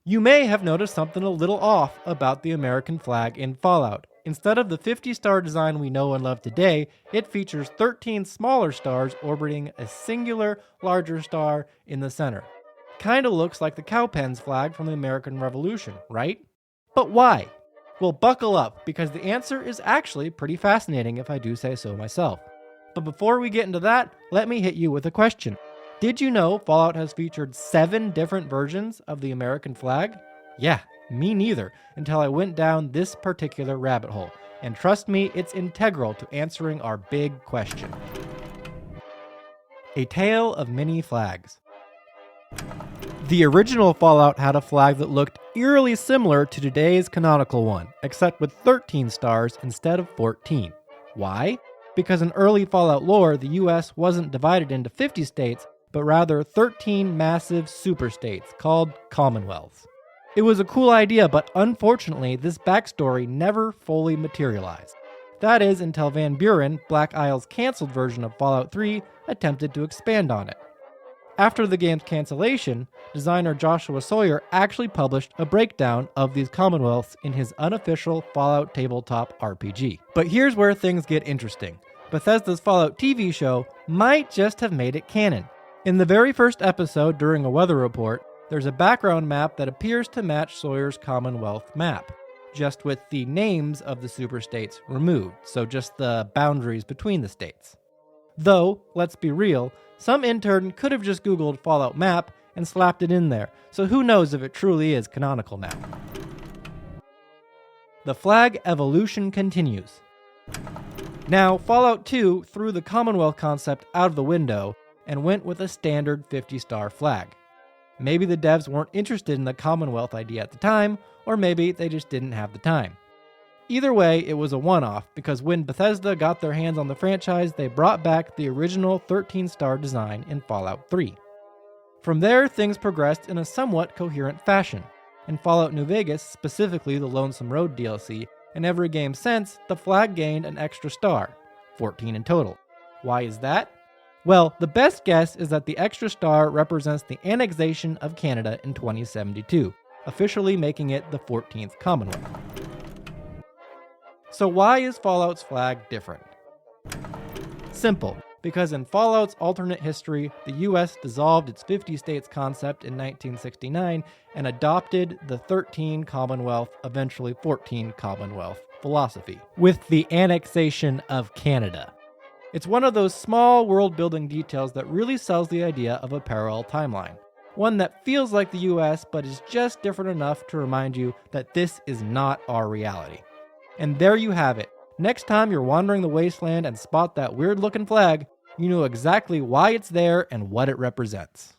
You may have noticed something a little off about the American flag in Fallout. Instead of the 50-star design we know and love today, it features 13 smaller stars orbiting a singular, larger star in the center. Kinda looks like the Cowpens flag from the American Revolution, right? But why? Well, buckle up, because the answer is actually pretty fascinating if I do say so myself. But before we get into that, let me hit you with a question. Did you know Fallout has featured 7 different versions of the American flag? Yeah, me neither, until I went down this particular rabbit hole. And trust me, it's integral to answering our big question. A Tale of Many Flags. The original Fallout had a flag that looked eerily similar to today's canonical one, except with 13 stars instead of 14. Why? Because in early Fallout lore, the US wasn't divided into 50 states, but rather 13 massive superstates called commonwealths. It was a cool idea, but unfortunately, this backstory never fully materialized. That is, until Van Buren, Black Isle's cancelled version of Fallout 3, attempted to expand on it. After the game's cancellation, designer Joshua Sawyer actually published a breakdown of these commonwealths in his unofficial Fallout tabletop RPG. But here's where things get interesting. Bethesda's Fallout TV show might just have made it canon. In the very first episode during a weather report, there's a background map that appears to match Sawyer's Commonwealth map, just with the names of the superstates removed, so just the boundaries between the states. Though, let's be real, some intern could have just Googled Fallout map and slapped it in there, so who knows if it truly is canonical now. The flag evolution continues. Now, Fallout 2 threw the Commonwealth concept out of the window and went with a standard 50-star flag. Maybe the devs weren't interested in the Commonwealth idea at the time, or maybe they just didn't have the time. Either way, it was a one-off, because when Bethesda got their hands on the franchise, they brought back the original 13-star design in Fallout 3. From there, things progressed in a somewhat coherent fashion. In Fallout New Vegas, specifically the Lonesome Road DLC, and every game since, the flag gained an extra star, 14 in total. Why is that? Well, the best guess is that the extra star represents the annexation of Canada in 2072, officially making it the 14th Commonwealth. So why is Fallout's flag different? Simple, because in Fallout's alternate history, the US dissolved its 50 states concept in 1969 and adopted the 13 Commonwealth, eventually 14 Commonwealth philosophy, with the annexation of Canada. It's one of those small world-building details that really sells the idea of a parallel timeline. One that feels like the US, but is just different enough to remind you that this is not our reality. And there you have it. Next time you're wandering the wasteland and spot that weird-looking flag, you know exactly why it's there and what it represents.